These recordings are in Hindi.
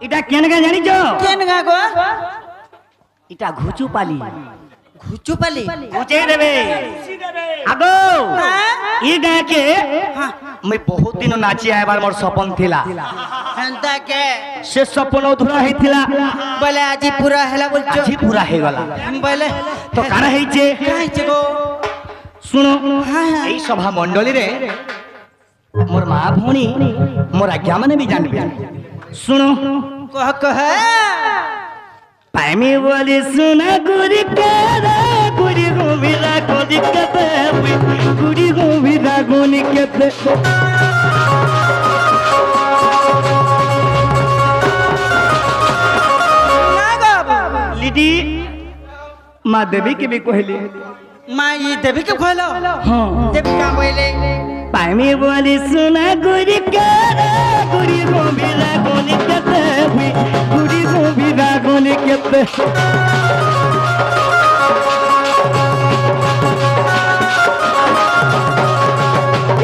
এটা কেন গা জানিছো? কেন গা গো? এটা ঘুচু পালি। ঘুচু পালি ঘুচে দেবে আগো ই গাকে মই বহুত দিন নাচি আইবার মোর স্বপন থিলা হেন্তা কে সে স্বপন অধুরা হইছিলা বলে আজি পুরা হেলা বলছো? আজি পুরা হয়ে গলা বলে তো কার হইছে? কাইছে গো শুনো এই সভা মণ্ডলী রে মোর মা ভଉଣୀ মোর আজ্ঞা মানে भी জানবে। শুনো কহ কহ পাইমি বলি সোনা গুরি কারা গুরি গোবিলা কোদি কতে গুরি গোবিলা গুনি কতে না গো লিডি মা দেবী के भी कहली माँ ये देवी के खोलो हां देवी का बोले पाइमी बोली सोना गुरी कारा गुरी गोबिला गोनी कते गुरी गोबिला गोनी कते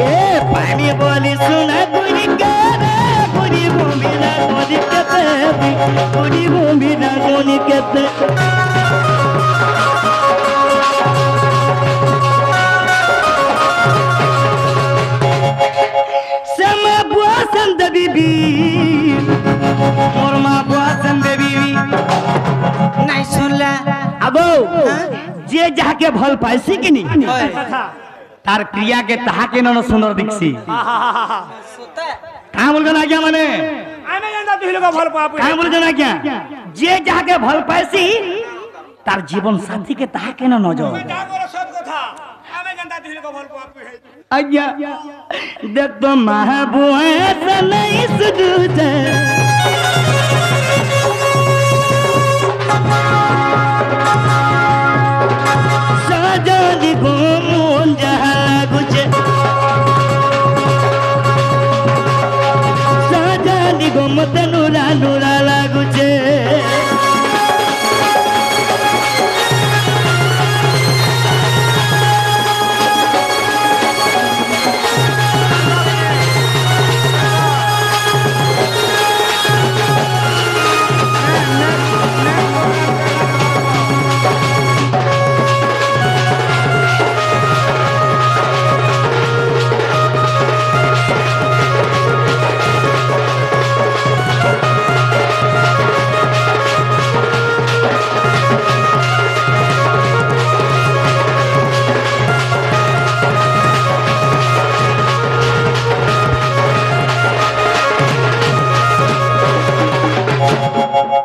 ए पाइमी बोली सोना गुरी कारा गुरी गोबिला गोनी कते गुरी गोबिला गोनी कते बीबी मोर माँ बुआसन बीबी नहीं सुनला अबो जे जाके भल पाइसी कि नहीं तार क्रिया के ताहा के न सुंदर दिखसी कहाँ बोल ना क्या माने आने जानता तू लोग भल पाप कहाँ बोल ना क्या जे जाके भल पाइसी तार जीवन साथी के ताहा के न नजर सब कथा आने जानता तू लोग भल पाप है आज्ञा देख तो महबूब ऐसा नहीं सुझे साजादी घूमूं जहाँ गुचे साजादी घूमते नूरा नूरा लागुचे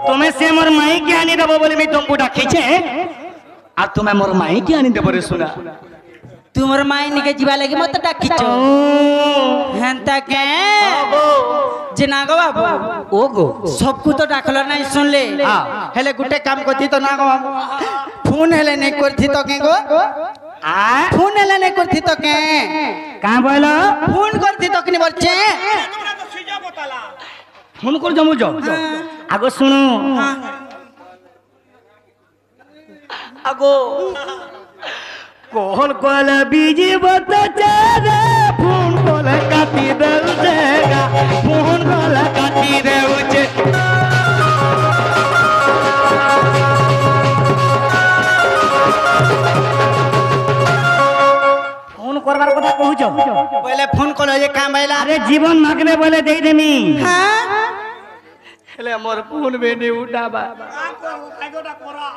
तुम्हें से मोर माई के आनी देबो बोले मैं तुमको डाकी छे और तुम्हें मोर माई के आनी देबो रे सुना तुमर माई निके जीवा लगी मत डाकिचो हेंता के जना गो बाबू ओ गो सबको तो डाकलो नहीं सुन ले हेले गुटे काम करती तो ना गो बाबू फोन हेले नहीं करती तो के गो आ फोन हेले नहीं करती तो के कहां बोलो फोन करती तो के बच्चे तुमरा तो सीजा बताला फोन कर जमु जो आगो सुनो आगो कोहल कोल बीजी बता चारा फोन कोल काटी देगा फोन कोल काटी देउचे फोन करबार কথা कहूছো पहले फोन कलो जे काम आइला अरे जीवन मांगने बोले दे देमी हां हेले मोर फोन में नहीं उठाबा काम को कागोटा करा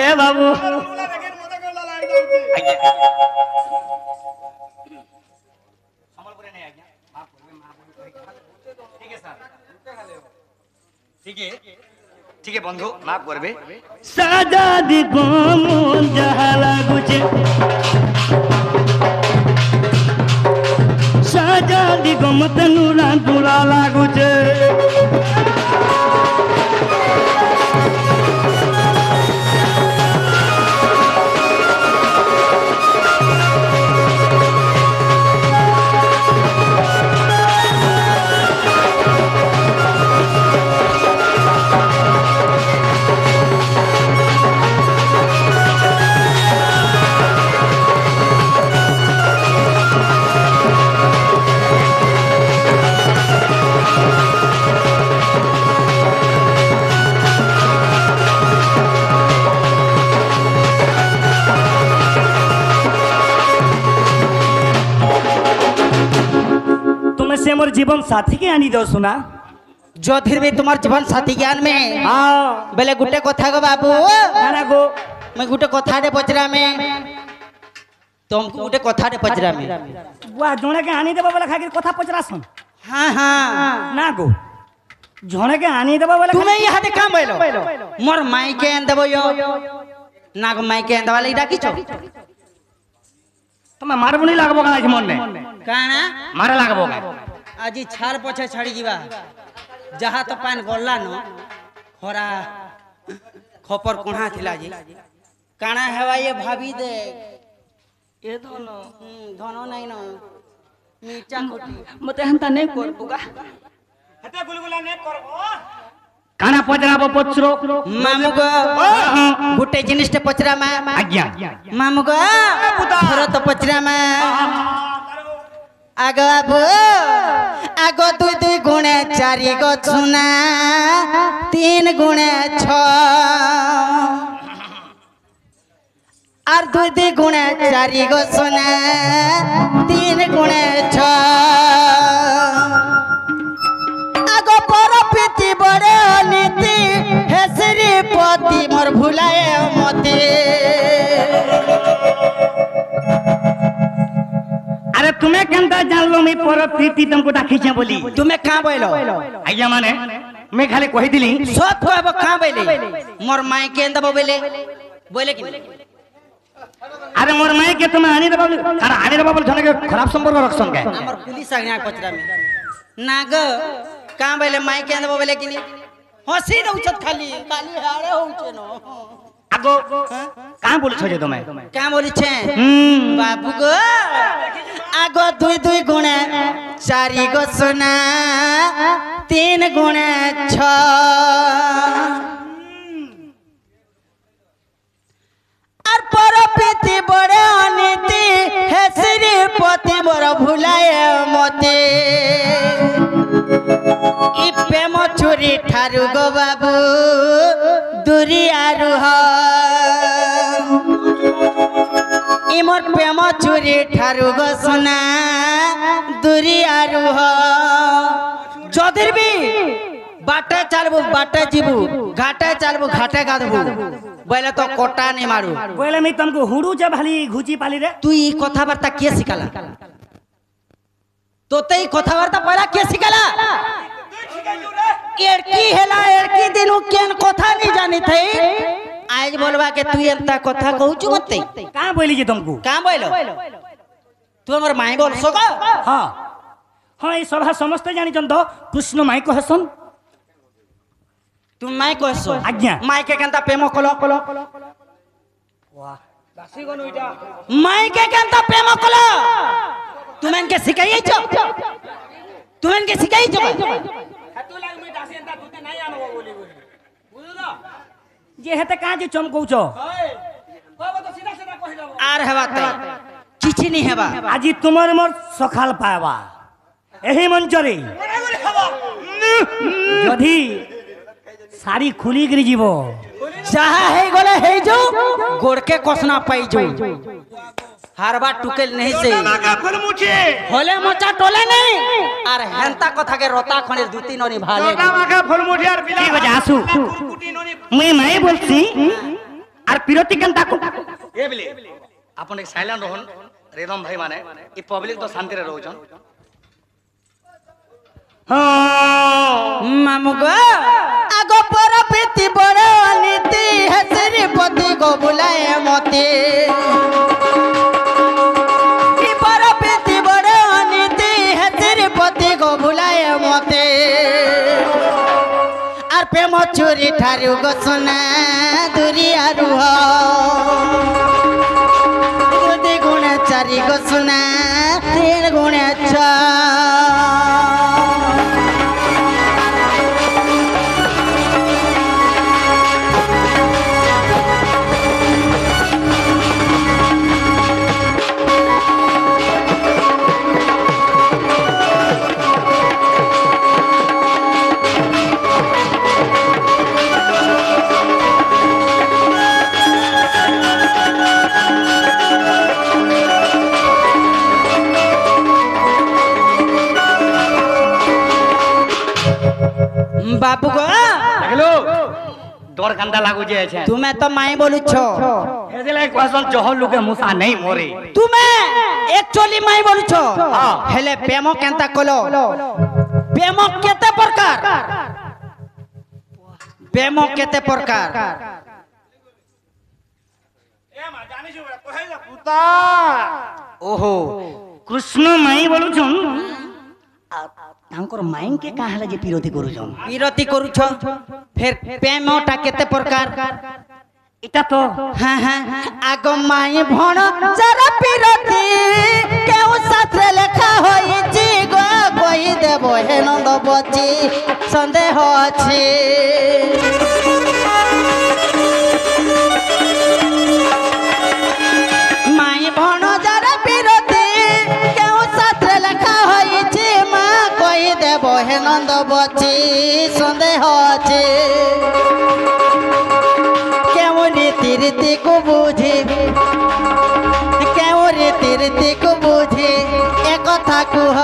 ए बाबू बोला देखन मते गला लाग जाउची संबलपुर नहीं आ गया माफ करबे मां बोल ठीक है सर ठीक है बंधु माफ करबे साजा दी गोमन जहाला गुचे साजा दी गोमत नुरा दुरा लागुचे जीवन साथी के आनी दो सुना जोधिर भी तुम्हार जीवन साथी ज्ञान में हाँ बेले गुटे कथा गो बाबू खाना गो मैं गुटे कथा दे पचरा में तुम गुटे कथा दे पचरा में वाह जोने के आनी देबा वाला खाके कथा पचरा सुन हाँ हाँ ना गो जोने के आनी देबा वाला तुम्हें यहाँ दे काम बैलो मोर माई के अंदर बोयो ना को माई के अंदर वाले डाकी छो तुम्हें मारबो नहीं लागबो का मन में काना मारे लागबो का आजी छाल पछे छड़ी जीवा जहाँ तो पान गल्ला न खरा खपर कोणा थिला जी काना हेवा ये भाभी दे ये दोनो धनो नहीं न मिर्चा कोटी मते हंता नहीं करबो का हते गुलगुला ने करबो काना पचराबो पचरो मामू को गुटे जिनिस ते पचरा मा आज्ञा मामू को थरो तो पचरा मा आगो आबो आगो दुई दुई गुणे चारि गो छुना 3 गुणे 6 और दुई दुई गुणे चारि गो छुना 3 गुणे 6 आगो परपीति बड़े नीति हेसरी पति मोर भुलाए मते अरे तुम्हें केंता जान लो मैं पर प्रीति तुमको डाकी छे बोली तुम्हें कहाँ बैलो आज्ञा माने मैं खाली कहि दिली सब कहबो कहाँ बैले मोर माई के अंदर बोले बोले कि अरे मोर माई के तुम्हें आनी देबा अरे आनी देबा बोल जने के खराब संपर्क रखसन के हमर पुलिस आगना पचरा में नाग कहाँ बैले माई के अंदर बोले कि हंसी न उचत खाली हारे होउचे न आगो कहां बोल छजे तुम्हें कहाँ बोली छे बाबू गो आगो दुई दुई गुणे चारि गो सोना 3 गुणे 6 और परपीति बड़े अनीति हेसरी पति मोर भुलाए मते इ प्रेम चोरी ठारू गो बाबू दूरी आरु ह इ मोर प्रेम चोरी ठारू गो सोना दूरी आरु ह जोधिर भी बाटे चलबू बाटे जीबू घाटे चलबू घाटे गादबू बोले तो कोटा नहीं मारू बोले मैं तुमको हुडू जब हाली घुची पाली रे तू ई कथाबार्ता के सिकाला तो ते ई कथाबार्ता पहला के सिकाला एड़की हेला एड़की दिनु केन कथा नहीं जानी थई आज बोलवा के तू एंता कथा कहूचु मते कहां बोली जे तुमको कहां बोलो तू हमर माई बोल सको हां हां ई सभा समस्त जानी जन तो कृष्ण माई को हसन तू माई को हसो आज्ञा माई के केंता प्रेम कलो वाह दासी गनु इटा माई के केंता प्रेम कलो तुमेन के सिखाई छ तुमेन के सिखाई छ हतु लाग मैं दासी अंता तुते नहीं आनो बोली बुझलो जे हेते कहां जे चमकौ छ बाबा तो सीधा सीधा कहि दबो आर हेबा तै किछि नहीं हेबा আজি তোমার মোর সখাল পাবা एही मंचरे যদি साड़ी खुली गिरी जीवो चाहा है गोले है जो गोड़ के कोसना पाई जो हर बार टुकेल नहीं से होले मोचा टोले नहीं और हेंता कथा के रोता खने दूती ननी भाले ठीक बजा आसू मैं माई बोलसी और पिरोती कंता को ए बिले अपन एक साइलेंट रहन रेदम भाई माने ई पब्लिक तो शांति रे रहउछन मामू गो आगो पर पीति बड़े नीति हसरी पति को बुलाए मते ई पर पीति बड़े नीति हसरी पति को बुलाए मते और प्रेम चोरी ठारू गो सोना दूरी आरु ह दुई गुणे चारि गो सोना 3 गुणे 6 हाँ बाबू गो देखलो डर कांदा लागू जे আছে तुम्हें तो माई बोलुछ এদিলে কোয়াসন জহল লোকে মুসা নাই মরে तुम्हें एक्चुअली माई बोलुछ हेले प्रेम केंता कलो प्रेम केते प्रकार प्रेम केते प्रकार ए मा जानिस बड़ा कहै जा पुता ओहो कृष्ण माई बोलुछन तांकर माई के काहले जे विरोधी करूछन विरोधी करूछ फिर प्रेमटा केते प्रकार এটা তো हाँ हाँ आग माई भण जरा विरोधी केउ शास्त्र लेखा होइछि गो कहि देबो हे नंद बची संदेह अछि माई भण जरा विरोधी केउ शास्त्र लेखा होइछि मा कहि देबो हे नंद बची संदेह अछि रीति को बुझे क्यों रीति को बुझे एक कथा कुह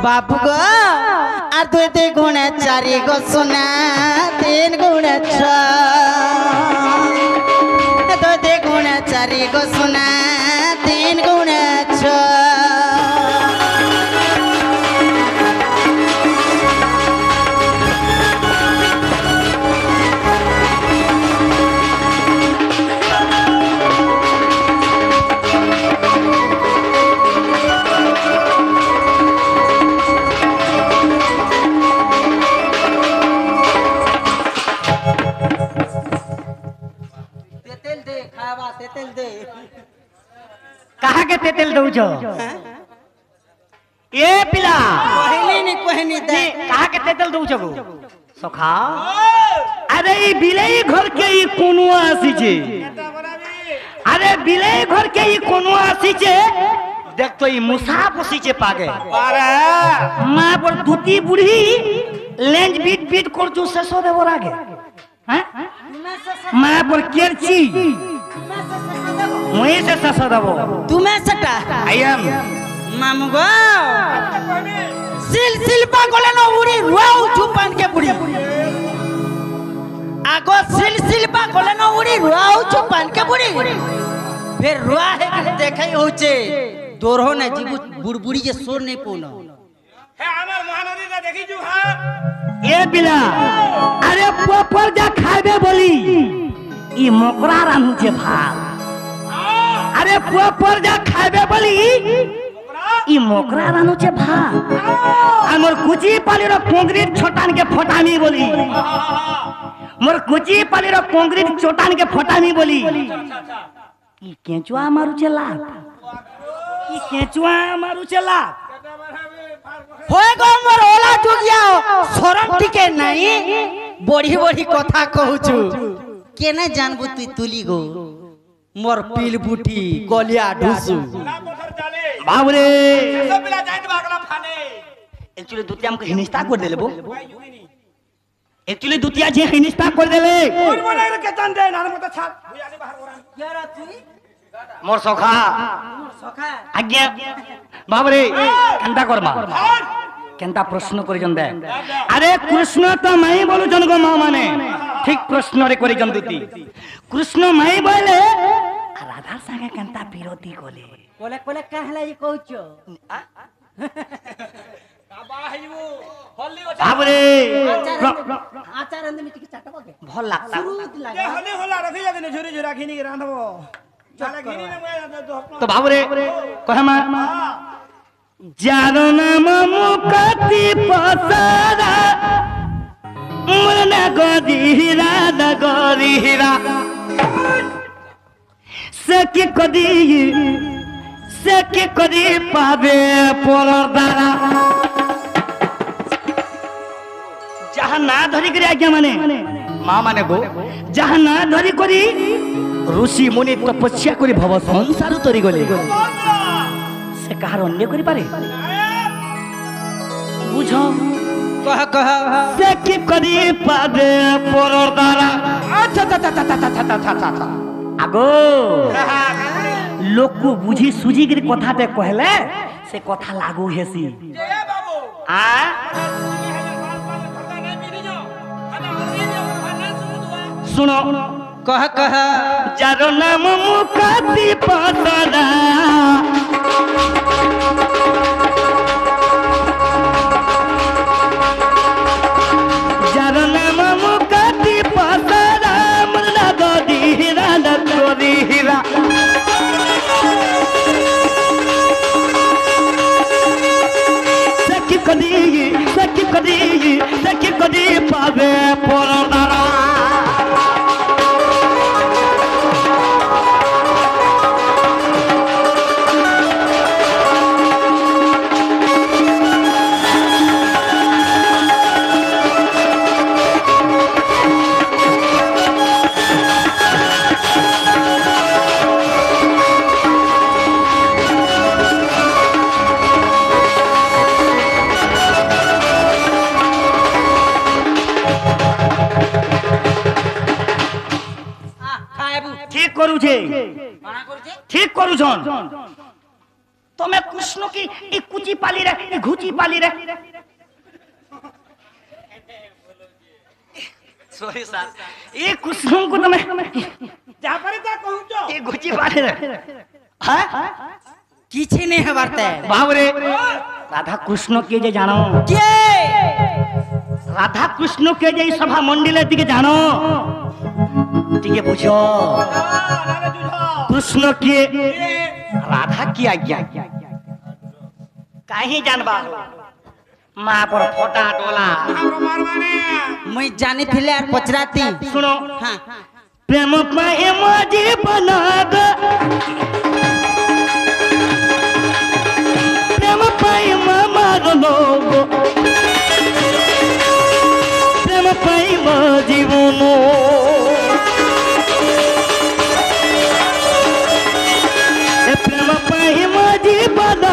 बाबू गो आ दुई गुण चारि गो सुना 3 गुण 6 दुई गुण चारि गो सुना 3 गुण 6 कहा के तेल दउछ ए पिला कहनी दे कहा के तेल दउछ गो सखा अरे ई बिलाई घर के ई कोनुआ आसी छे अरे बिलाई घर के ई कोनुआ आसी छे देख तो ई मुसा पोसी छे पागे अरे मां पर दूती बुढ़ी लेंज बीट बीट करछु सेसो देबो रागे हैं मां पर केरची मुई से सेसो देबो तुम्हें सटा आई एम मामू गो सिल सिल्पा गोले न उड़ी रुआउ चुपान के बुढ़ी आगो सिल सिल्पा गोले न उड़ी रुआउ चुपान के बुढ़ी फिर रुआ है देखै होचे दोरहो न जीबू बुड़बुड़ी जे सोर नहीं पोनो हे हमर महानदी दा देखि जु हां ए बिला अरे पोपर जा खाबे बोली ई मोकरा रानू जे भात अरे पोपर जा खाबे बोली ई मोकरा रानू जे भात हमर कुची पाली रो कंक्रीट छोटान के फटामी बोली मोर कुची पाली रो कंक्रीट छोटान के फटामी बोली ई केचुआ मारू चला ई केचुआ मारू चला होय गो मोर ओला जुगिया शरम टिके नहीं बड़ी बड़ी कथा कहूछु केने जानबू तू तुली गो मोर पील बुटी गलिया ढुसु ना पथर चाले बाबू रे सब मिला जाइत बागला फाने एक्चुअली दुतिया हमको हिनिस्ता कर देले बो एक्चुअली दुतिया जे हिनिस्ता कर देले कोन बोले रे केतन दे नान मत छाप भुयाली बाहर ओरा यारा तू मोर सखा सखा आज्ञा बाबू रे केंता करबा केंता प्रश्न करि जन दे अरे कृष्ण तो माई बोलु जन गो मां माने ठीक प्रश्न रे करि जन दुती कृष्ण माई बोले राधा संगे केंता विरोधी कोले कोले कोले कहला ई कहूचो बाबा हिबू होली ओ बाबू रे आचार अंदर मिटी के चटबो के भल लागता सुरुत के लागा होली होला रखि जने झुरी झुरा खिनी के रांधबो चला खिनी ने मैं दो तो बाबू रे कहे मा जानो नाम मुकति पसारा मुरना गदिरा द गदिरा सके कदी पावे परदारा जहाँ ना धरी करी आज्ञा माने माँ माने गो जहाँ ना धरी करी ऋषि मुनि तपस्या करी भव संसार तरी गले से कहार अन्य करी पारे बुझो कह से की करी पावे परदारा अच्छा आगो लोक को बुझी सुझी कर कथाते कहले से कथा लागू हेसी जय बाबू आ তুমি হেলে বাল বাল ঠকা নাই মিলি যাও খানা হলি যাও খানা শুরু सुनो कह कह जार नाम मुकाती पसरा जार नाम मुकाती पसरा मुला गदी हीरा नतोरी हीरा सखी कदी पावे परदारा ठीक करू छे माना करूछे ठीक करू छन तमे कृष्ण की ई कुची पाली रे ई घुची पाली रे सॉरी सर ई कृष्ण को तमे যা পারে তা কহুছো ई घुची पाली रे हां किछि नहीं हबारते बाप रे राधा कृष्ण के जे जानो के राधा कृष्ण के जे ई सभा मंडले दिके जानो ठीक बुझो লাগে জুঝো कृष्ण के राधा की आज्ञा कहीं जानबा माँ पर फोटा टोला हमरो मार माने मुई जानी थिले और पचराती सुनो हां प्रेम प्रेम जीवन प्रेम प्रेम मारलो प्रेम प्रेम जीवन प्रेम प्रेम जीवन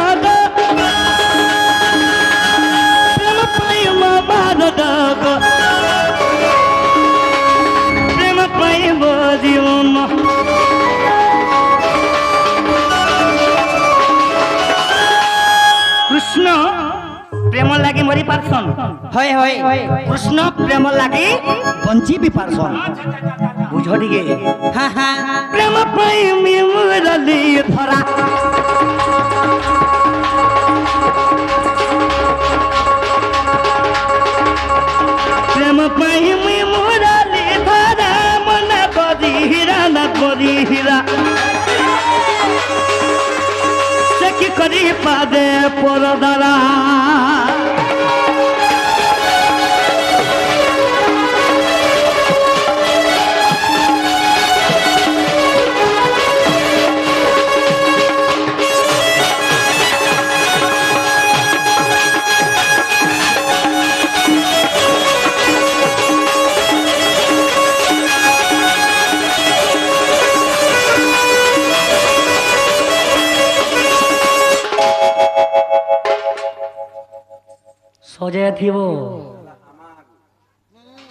प्रेम प्रेम मारलो प्रेम प्रेम जीवन कृष्ण प्रेम लागी मरी पारसन होय होय कृष्ण प्रेम लागी बंची भी पारसन बुझो दिगे हां हां प्रेम प्रेमी मुरली धरा प्रेम प्रेमी मुरली धरा मन बदी हीरा न बदी हीरा सखी करी पादे परदारा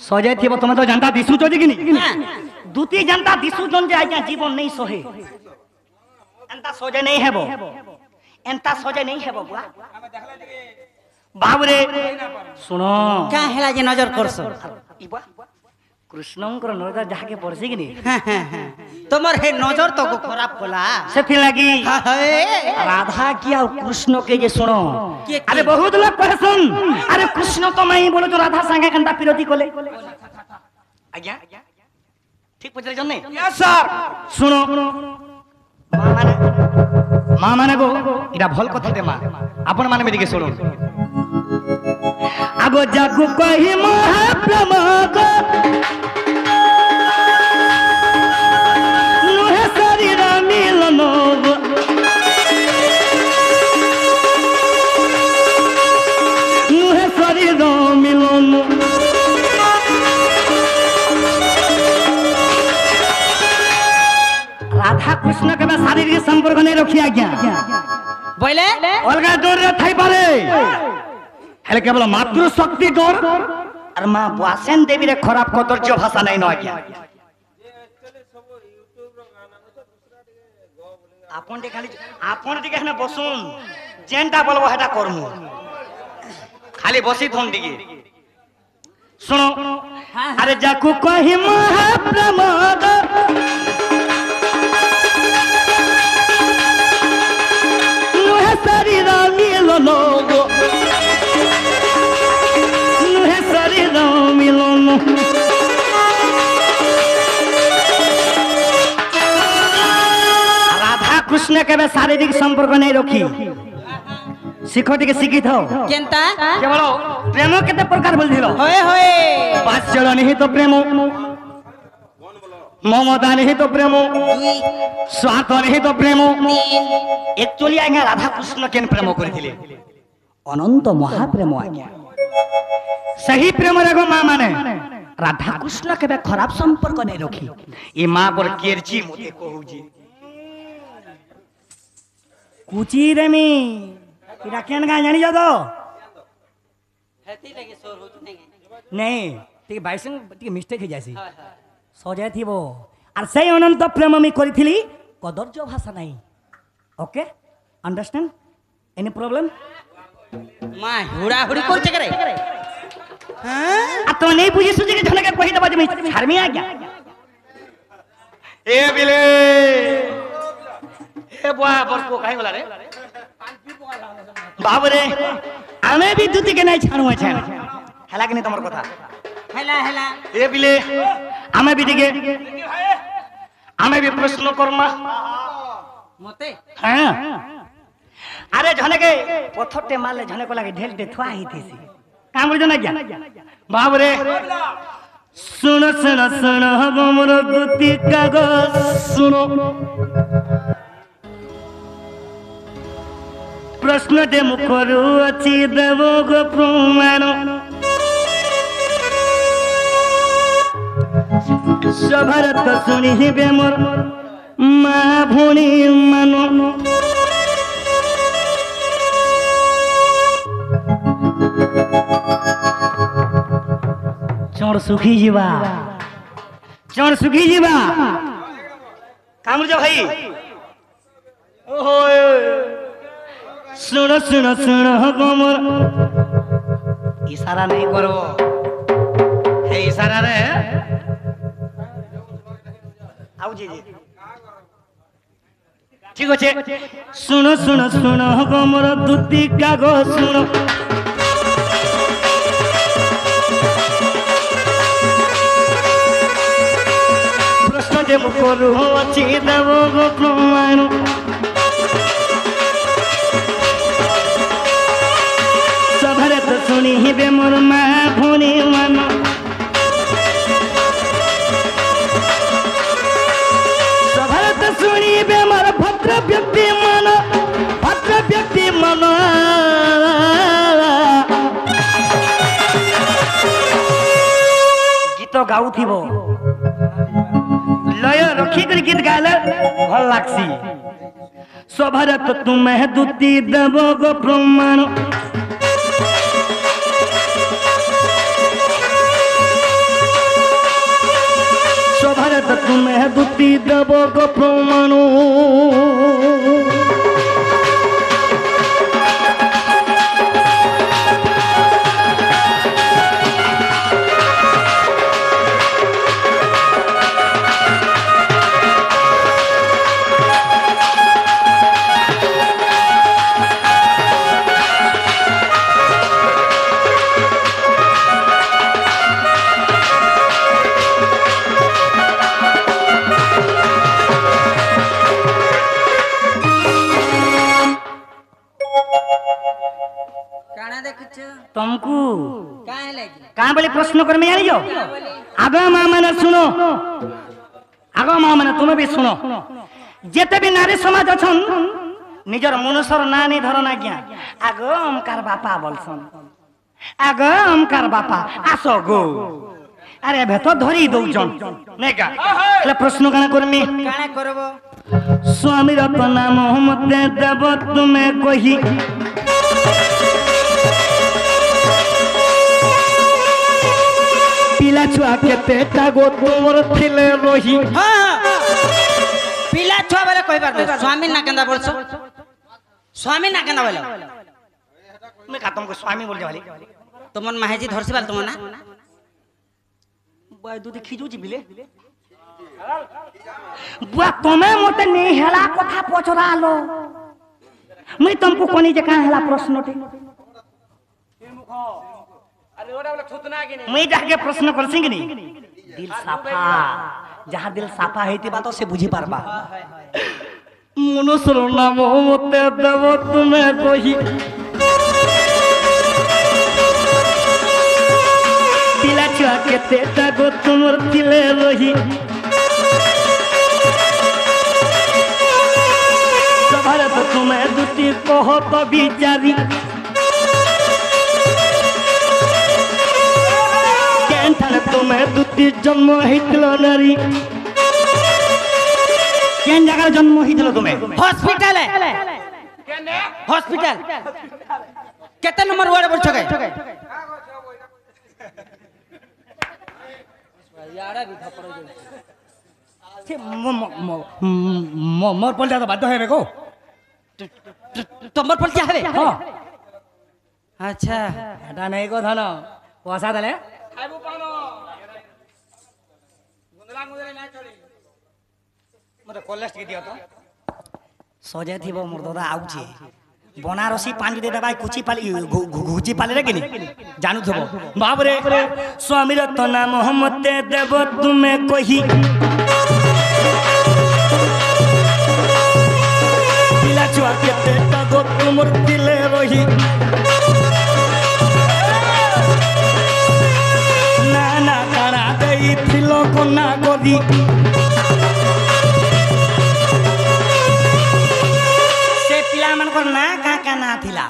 सजे थी तुम्हें तो जनता दिशु चो कि दूती जनता दिशु जन जे आज्ञा जीवन नहीं सोहे एंता सजे नहीं है वो एंता सजे नहीं है वो बुआ बाबरे सुनो का हेला जे नजर करसो ई बुआ कृष्णंकर नजर जाके पड़सी कि तोमर हे नजर तो को खराब कोला से लगी हाय राधा की और कृष्ण के ये सुनो के? अरे बहुत लोग कहे सुन अरे कृष्ण तो मैं ही बोलो तो राधा संगे कंदा पिरोती कोले आज्ञा ठीक पचले जन्ने यस सर सुनो माँ माने गो इरा भल कथा दे माँ अपन माने मेरी के सुनो आगो जागु कही महाप्रभु गो नुहे शरीर मिलनो गो नुहे शरीर मिलनो राधा कृष्ण के शारीरिक संपर्क नहीं रखी आज्ञा बोले अलगा डोर रे थाई पारे हेले केवल मातृ शक्ति डोर और मां वासेन देवी रे खराब कदर्य भाषा नहीं न आज्ञा आपन टे खाली आपन टे कहना बसुन जेनटा बोलबो हेटा करमु खाली बसी थन दिगे सुनो अरे जाकू कहि महाप्रमोद नुहे शरीर मिलनो नुहे शरीर मिलनो राधा कृष्ण के शारीरिक संपर्क नहीं रखी शिखटी के शिखित हो केनता केवल प्रेम केते प्रकार बोल दिलो होए होए वात्सल्य नहीं तो प्रेम ममता नहीं तो प्रेम दुई स्वार्थ नहीं तो प्रेम तीन एक्चुअली आज्ञा राधा कृष्ण केन प्रेम करथिले अनंत महाप्रेम आज्ञा सही प्रेम रेगो मां माने राधा कृष्ण के खराब संपर्क नहीं रखी ये मां पर केरची मोते कहूजी कुची रेमी इरा केन गा जानी जादो हेती लगे सोर होत नहीं नहीं ठीक बाइसंग ठीक मिस्टेक हो जासी सजाय थिबो और सही अनंत प्रेम मी करिथिली कदर्ज भाषा नहीं ओके अंडरस्टैंड एनी प्रॉब्लम मां हुड़ा हुड़ी करछे करे हां आ तो नहीं बुझी सुझी के झनके कहि दबा जे शर्मी आ गया ए बिले ए बुआ बरको काहे गला रे बाबू रे हमें भी दूती के नहीं छाणु है हला कि नहीं तमर कथा हेला हेला ए बिले हमें भी दिगे हमें भी प्रश्न करमा मते हां अरे झनके पथरटे मारले झनके लागे ढेलटे थुआ ही थीसी काम बुझ ना गया बाबू रे सुनो सुनो सुनो हमर दूती कागज सुनो प्रश्न दे मुखरु अछि देवो गो प्रमाण सभरत सुनि हिबे मोर मां भुणी मानो चोर सुखी जीवा काम जो भाई ओहो सुनो सुनो सुनो गोमर इशारा नहीं करो हे इशारा रे आउ जी ठीक আছে सुनो सुनो सुनो गोमर दूती कागो सुनो प्रश्न जे मुकरु अछि देवो गो प्रमाण सभरत सुनी हिबे मोर मां भुनी मन सभरत सुनी हिबे मोर भद्र व्यक्ति मन गीत गाऊ थिबो लय रखी कर गीत गाले भल लागसी सभरत तुम्हें दूती देवो गो प्रमाण सभरत तुम्हें दूती देवो गो प्रमाण तुमको कहाँ बोले प्रश्न कर में जानी जो आगो माँ मैंने सुनो आगो माँ मैंने तुम्हें भी सुनो जेते भी नारी समाज अछन निजर मनुष्यर ना नहीं धरन आज्ञा आगो अमकार बापा बोलसन आगो अमकार बापा आसो गो अरे भे तो धरी दौजन नहीं का એટલે પ્રશ્ન કાણા કરમી કાણા કરવો स्वामी रत्न मोहम्मद देव तुम्हें कही पिला छुआ के पेटा गो तोर थिले रही हां पिला छुआ बेले कहि बार स्वामी ना केंदा बोलसो स्वामी ना केना बोलो मैं का तुमको स्वामी बोल जावाली तुमन माहेजी धरसिबाल तुम ना बुआ दूध खिजू जी बिले बुआ तुम्हें मते नहीं हेला कथा पचरालो मैं तुमको कोनी जे का हेला प्रश्नटे अरे ओरा वाला थुतना कि नहीं मैं जाके प्रश्न कर सिंगनी दिल साफा जहां दिल साफा हेती बात से बुझी पारबा मनुष्य नाम मते देव तुम्हें कही पिला छुआ के तेटा गो तुमर दिले रही भारत तुम्हें दुटी कह तो बिचारी केंथान तुम्हें दुटी जन्म हितलो नारी केन जगह जन्म हितलो तुम्हें हॉस्पिटल है केने हॉस्पिटल कितने नंबर वार्ड बोल छके मोर पल जाता बाध्य है को तंबर पल क्या है हां अच्छा এটা নাই কথা না পয়সা দলে खाइबो पानो गुंदला ना चली মতে কলেজ কে দিও তো সজে থিব মোর দাদা আউছে বনারসি পাঁচ দে দেবাই কুচি পালি ঘুচি পালি রে কিনি জানু থব বাবরে স্বামী রতনা মোহাম্মদ দেব তুমি কহি পিলা ছুয়া কেতে টাগো তুমর দিলে রহি না না কারা দেই থিল কোনা গদি से पिला मन को ना का ना थिला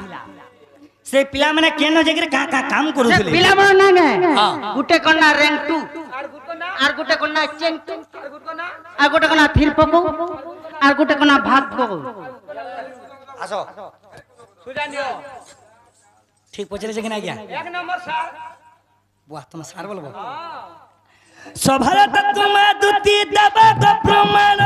से पिला माने केनो जगरे का काम करू से थिले पिला मन ना ने हां गुटे कोना रैंक 2 आर गुड को ना আর গুটে কোনা চেন 2 आर गुड को ना আর গুটে কোনা থির পকো আর গুটে কোনা ভাত পকো আসো सुजा नियो ठीक पचले जगना गया एक नंबर सार वाह तुम सार बोलबो सभारत तुम दुती दबा ग प्रमाण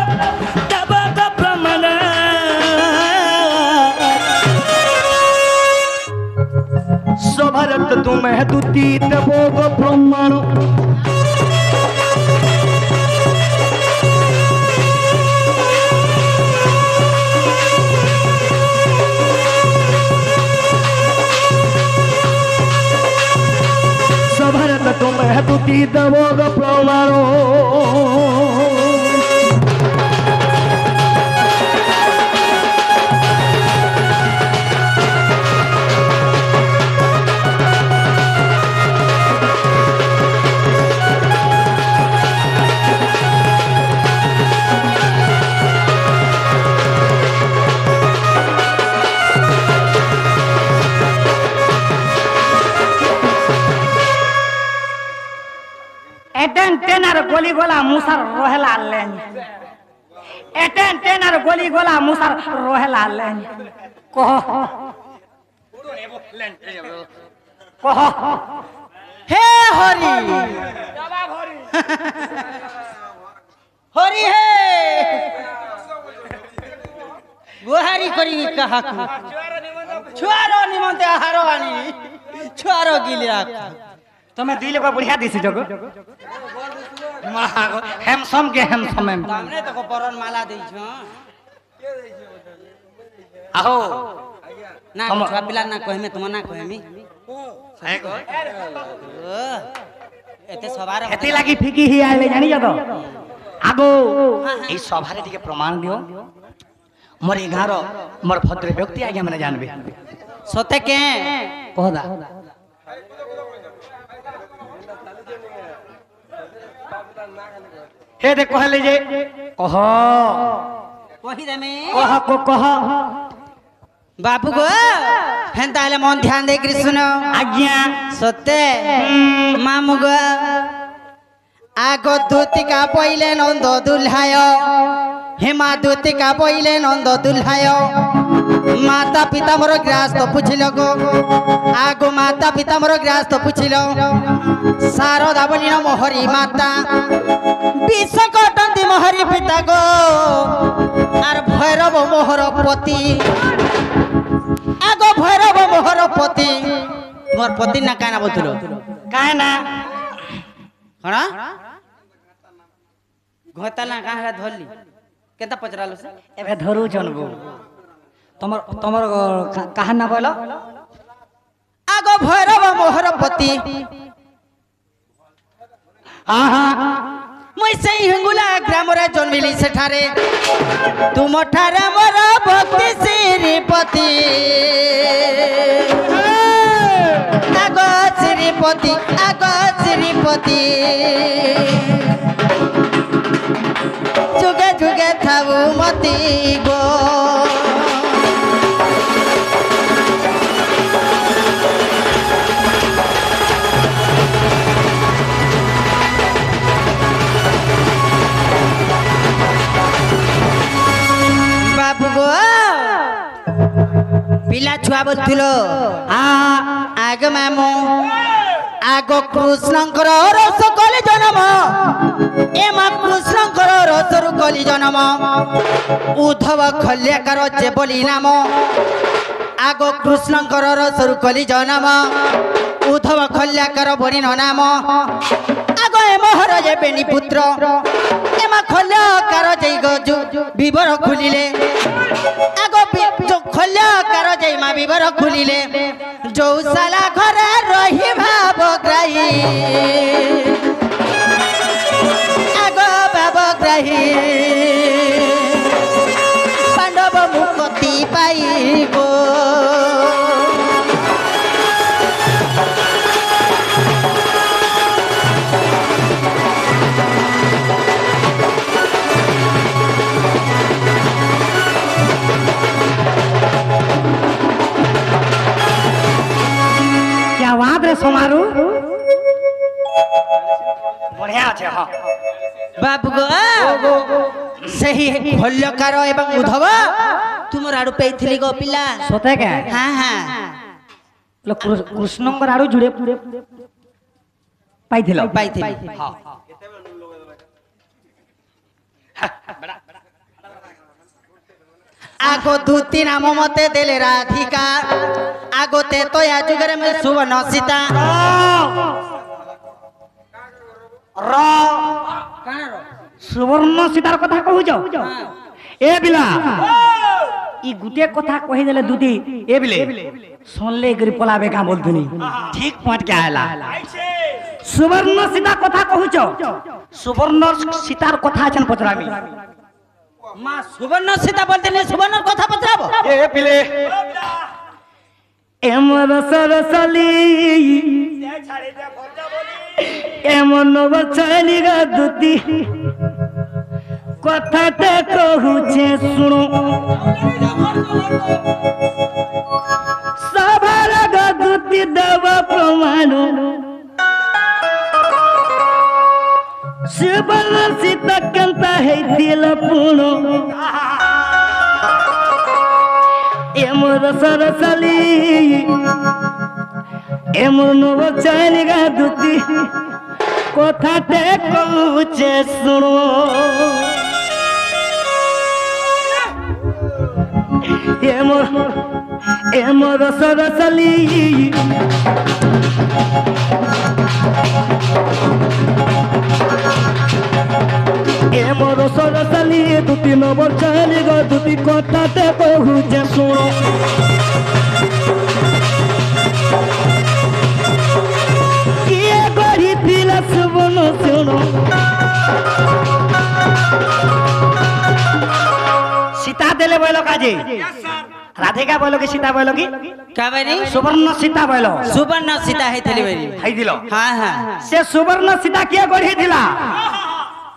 सभारत तुम दुती दबो ग प्रमाण सभारत तुम दुती दबो ग प्रमाण एटेन टेनर गोली गोला मुसर रोहला लेन एटेन टेनर गोली गोला मुसर रोहला लेन कहो कहो हे हरि जवाब हरी हरि हे गोहारी करी कहा को चुआरो निमंत्रण छुआरो निमंते आहारो आनी छुआरो गिली राख तुम्हें दिल को बढ़िया दिसी जगो हैंडसम के हैंडसम हमने तो परन माला देई छ आहो ना छुआ पिला ना कहमे तुम ना कहमी है को एते सवार एते लागी फिकी ही आले जानी जतो आगो ई सभारे टिके प्रमाण दियो मोर 11 मोर भद्र व्यक्ति आगे मने जानबे सते के कहदा हे दे कहले जे कह कहि दे में कह को कह बाबू गो हेंता आले मन ध्यान दे कृष्ण सुनो आज्ञा सते मामू गो आगो धुतिका पहिले नंद दुल्हाय हेमा धुतिका पहिले नंद दुल्हाय माता पिता मोर ग्रास्त पुछिलो गो आगो माता पिता मोर ग्रास्त पुछिलो शारदा बनी मोहरी माता विष कटंती मोहरी पिता गो आर भैरव मोहर पति भैरव मोहर पति तुम्हार पति ना काना बोलथुलो काहे ना हणा घोता ना काहे धरली केता पचरालो से एबे धरू जनबो तमर तमर काहे ना बोलो आगो भैरव मोहर पति आहा मैं सही हिंगुला ग्राम रे जन्मिली सेठारे तुम ठारे मोर भक्ति श्रीपति आगो श्रीपति जुगे जुगे थाऊ मती गो बाबू गो पिला छुआ बोलथिलो आग मामू आग कृष्णଙ୍କର ରସ କଲି ଜନମ ଏ ମା କୃଷ୍ଣଙ୍କର ରସରୁ କଲି ଜନମ ଉଦ୍ଧବ ଖଲ୍ୟାକାର ଯେ ବୋଲି ନାମ ଆଗ କୃଷ୍ଣଙ୍କର ରସରୁ କଲି ଜନମ ଉଦ୍ଧବ ଖଲ୍ୟାକାର ବୋଲି ନାମ ଆଗ ଏ ମୋହର ଯେ ବେନି ପୁତ୍ର ଏ ମା ଖଲ୍ୟାକାର ଯେ ଗଜୁ ବିବର ଖୁଲିଲେ ଆଗ ଖଲ୍ୟାକାର ଯେ ମା ବିବର ଖୁଲିଲେ ଯୌଶାଲା ଘରେ ରହି ଭାବଗ୍ରାହୀ ଆଗ ଭାବଗ୍ରାହୀ ପାଣ୍ଡବ ମୁକ୍ତି ପାଇବ बात रे समारू बढ़िया আছে হ बाबू गो सही भल्यकार एवं उद्धव तुमर आडू पेइथिली गो पिला सते के हां हां लो कृष्णंकर आडू जुड़े पाइथिलो पाइथिली हां आगो दूती नाम मते देले राधिका आगो ते तो या जुगरे में सुवर्ण सीता सुवर्ण सीतार कथा कहू जाओ ए बिला ई गुटे कथा कहि देले दुदी ए बिले सुनले गरी पलाबे का बोलथुनी ठीक पॉइंट के आला सुवर्ण सीता कथा कहू जाओ सुवर्ण सीतार कथा छन पचरामी मां सुवर्ण सीता बोलते ने सुवर्ण कथा पचराबो ए बिले एमर सरसली एमन बचली गा दुती কথাটা কহুছে শুনো সবার গতি দেব প্রমাণ শিবন সীতা কেন্তা হইছিল পুণ এমর সরসলি এমন বচনি গা দুতি কথাটা কহুছে শুনো এমর সরসলি এমর সরসলি দুটি নম্বর চালি গো দুটি কথাতে কহুছে শুনো কিয়ে গড়িছিল শুনো শুনো सीता देले बोलो काजे राधिका बोलो कि सीता बोलो कि कावेरी सुवर्ण सीता बोलो सुवर्ण सीता है थली बेरी हाई दिलो हां हां से सुवर्ण सीता के गढ़ी दिला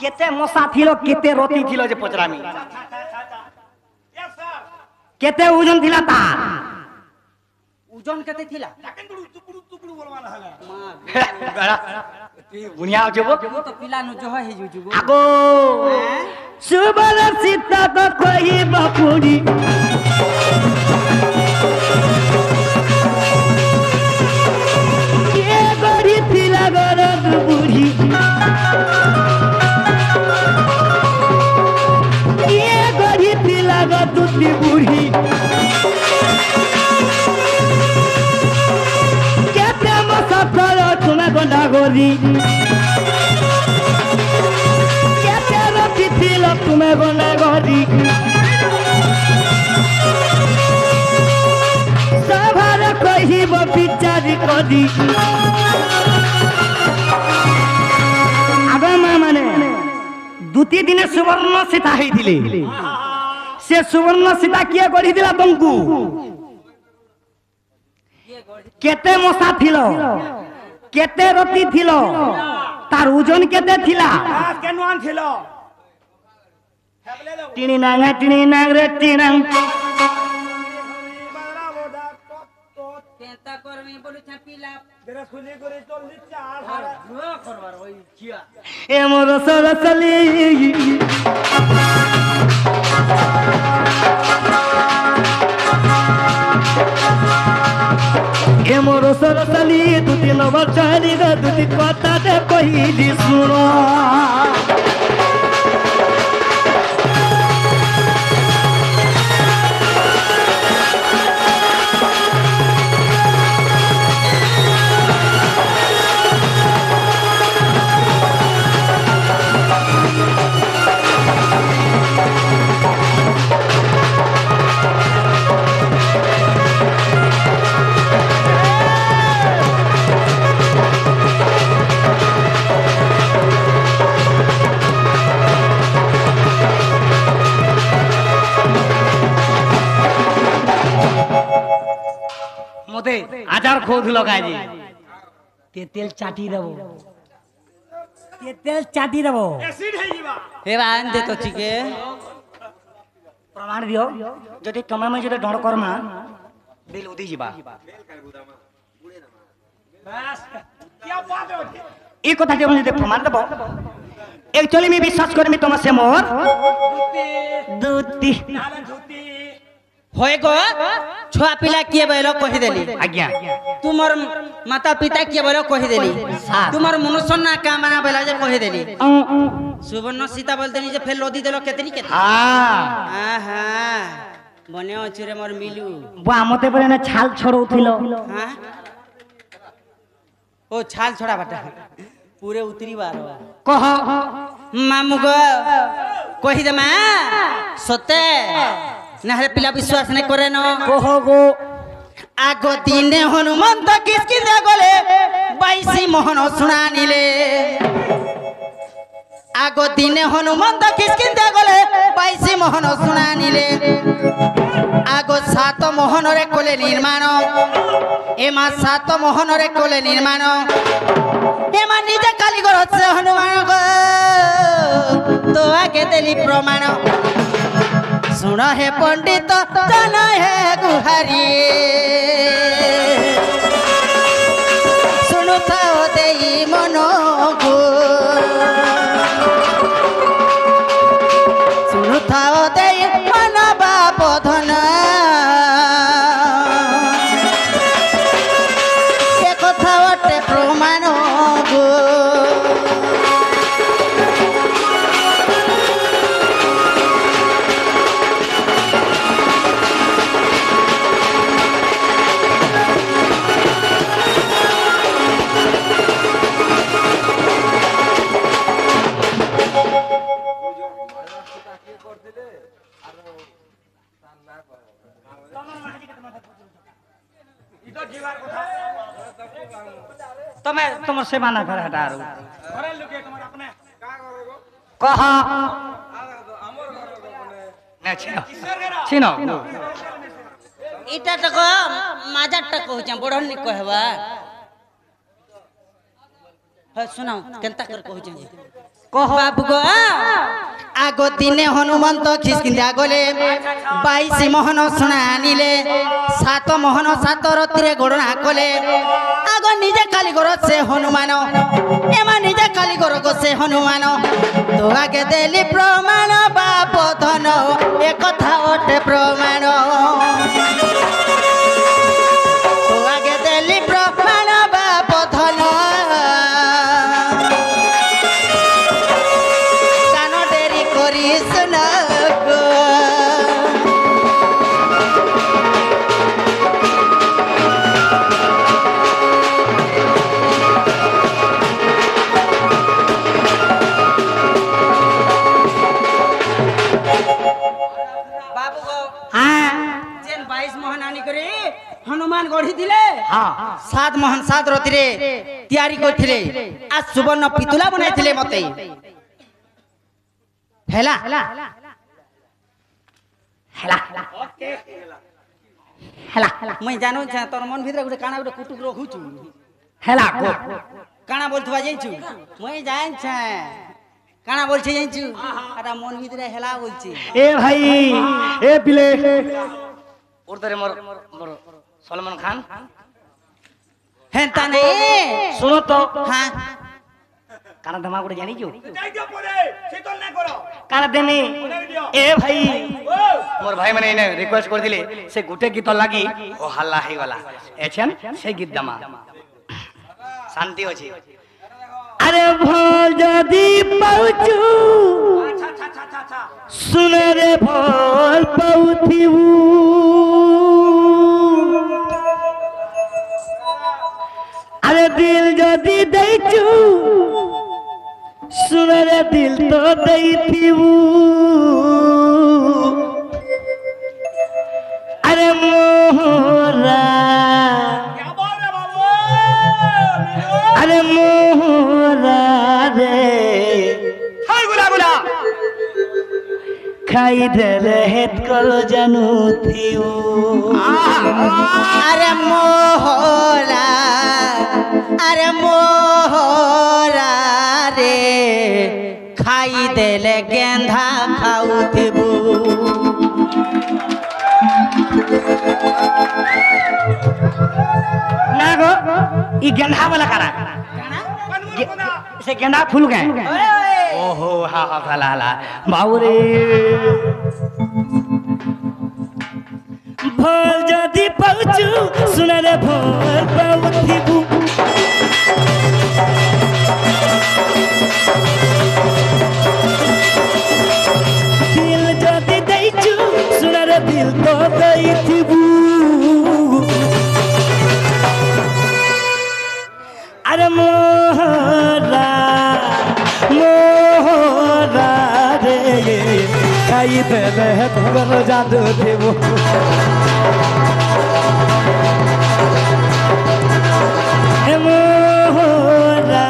केते मसा थिलो केते रोती थिलो जे पचरामी केते ओजन थिला ता ओजन केते थिला टुकड़ू बोलवाना हला गड़ा बुनिया जबो तो पिला नु जो है जुगु आगो सुवर्ण सीता तो कोई बापुड़ी के गढ़ी थिला गरद बुढ़ी के गढ़ी थिला गदुती बुढ़ी ঘরি কেতে রতি ছিল তুমি গনা ঘরি সভার কহিব বিচারি করি আবে মা মানে দুটি দিনে সুবর্ণ সীতা হইছিলে সে সুবর্ণ সীতা কিয়ে গড়ি দিলা তমকু কেতে মশা থিল কেতে রতি থিল তার ওজন কেতে থিলা কেন আনছিল টিনি নাং রে টিনাং কেনতা করমি বলি ছাপিলা খুলি করে চল্লি চার করবার ওই চিয়া এ মোর সরসলি এ মোর সরসলি দুটি নবর চারি রে দুটি কথা দে কহিলি শুন মতে আচার খোঁজ লগাই দি তেল চাটি দেব তেল চাটি দেব এসিড হয়ে যাবা এবার আন দে তো চিকে প্রমাণ দিও যদি কমামে যদি ডর করমা দিল উদি ଯିବା बस क्या बात है এই কথা যে যদি প্রমাণ দেব একচুয়ালি আমি বিশ্বাস করমি তোমার সে মোর দুতি नाला झूठी হয়ে গো ছুয়া পিলা কিয়ে বইল কহি দেলি আজ্ঞা তোমার মাতা পিতা কিয়ে বইল কহি দেলি তোমার মনুষ্য না কামনা বইলা যে কহি দেলি সুবর্ণ সীতা বলতেনি যে ফের লদি দেল কেতনি কেতনি হ্যাঁ আহা বনে অচুরে মোর মিলু বা মতে বলে না ছাল ছড়ৌছিল হ্যাঁ ও ছাল ছড়া বাটা পুরে উতরি বার কহ মামু গো কহি দে মা সতে নাহলে পিলা বিশ্বাস নাই করে ন কহ গো আগ দিনে হনুমন্ত কিসকিন্দা গলে বাইশি মোহন শুনানিলে আগ দিনে হনুমন্ত কিসকিন্দা গলে বাইশি মোহন শুনানিলে আগ সাত মোহনরে কোলে নির্মাণ এমা সাত মোহনরে কোলে নির্মাণ এমা নিজে কালীগর হচ্ছে হনুমান গো তো আগে দেলি প্রমাণ শুণ হে পণ্ডিত জান হে গুহারি শুনুথাও দেই মনকু শুনুথাও দেই মানবা বধন এ কথা অটে প্রমাণ গো इतो जीवार কথা তুমি তোমার সেবা না করে হেটা আর ঘরে লোকে তোমার আপনি কা করো গো কহ আমর ঘর মানে না ছিল কিসের ঘর ছিল এটা তো মাজারটা কହୁଛେ বড় নি কহবা হয় শুনাও কেনতা করে কହୁଛେ কহ বাবু গো আগ দিনে হনুমন্ত খিসকিন্দা গলে বাইশি মোহন শুনা আনিলে সাত মোহন সাত রতিরে গড়না কলে আগ নিজে কালীগর সে হনুমান এমা নিজে কালীগর গো সে হনুমান তো আগে দেলি প্রমাণ বাপ ধন এ কথা ওঠে প্রমাণ তো আগে দেলি প্রমাণ বাপ ধন কান ডেরি করিস না গো सात मोहन सात रतिरे तैयारी करथिले आ सुवर्ण पितुला बनाइथिले मते हेला हेला हेला मैं जानू छ तोर मन भीतर गुटे काना गुटे कुटुक रखुछु हेला को काना बोलथुवा जाइछु मैं जान छ काना बोलछे जाइछु आटा मन भीतर हेला बोलछि ए भाई ए पिले उर्दरे मोर मोर सलमान खान हेंता नहीं सुनो तो हां काना धमा गुटे जानी जो যাই দিও পরে শীতল না করো काना देने ए भाई मोर भाई मैंने इन्हें रिक्वेस्ट कर दिले से गुटे गीत लगी ओ हल्ला ही वाला एछन से गीत दमा शांति होची अरे भोल जदी पाउचू আচ্ছা আচ্ছা আচ্ছা আচ্ছা सुन रे भोल पाउथिबू अरे दिल जदी दैचू सुन रे दिल तो दैथिबू अरे मोहरा क्या बोल रे बाबू अरे मोहरा रे हाय गुला गुला खाई देले हेत करो जानू थियो अरे मोहरा रे खाई देले गेंधा खाउथिबू ना गो ई गेंदा वाला करा से गेंदा फूल गए ओहो हा हा हला हला बाउरे भोल जदी पाउचू सुन रे भोल पाउथिबू दिल जदी दैचू सुन रे दिल तो दैथिबू अरे मोहरा मोहरा रे खाई देले कर जादू देबो हे मोहरा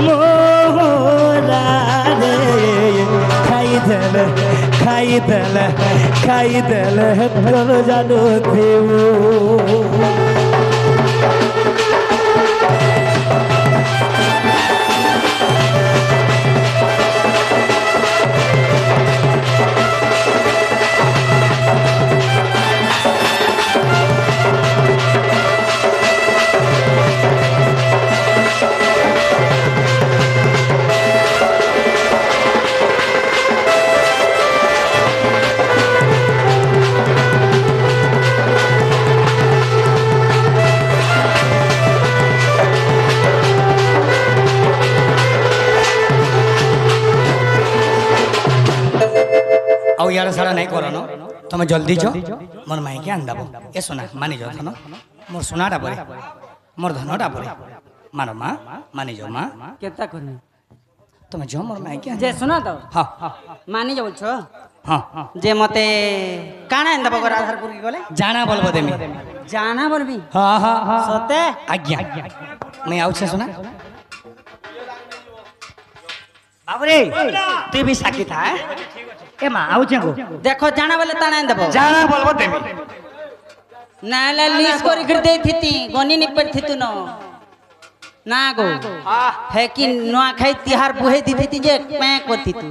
मोहरा रे खाई देले कर जादू देबो ଆଉ यार सारा नहीं करो न तमे जल्दी जो मोर माई के आन दबो ए सुना मानी जो थनो मोर सुनाटा परे मोर धनटा परे मानो मां मानी जो मां केता करनी तमे जो मोर माई के आन जे सुना तो हां मानी जा बोलछो हां जे मते काना एंदा बगर आधारपुर की गले जाना बोलबो देमी जाना बोलबी हां हां हां सते आज्ञा मैं आउ छे सुना बाबरे तू भी साकी था ए मां आउ छे को देखो जाना बोले ताना एंदा बो जाना बोलबो देमी नाला लिस करी कर दे थी गनी नि पर थी न ना गो है कि नुआ खाई तिहार बुहे दी थी जे मैं करती तू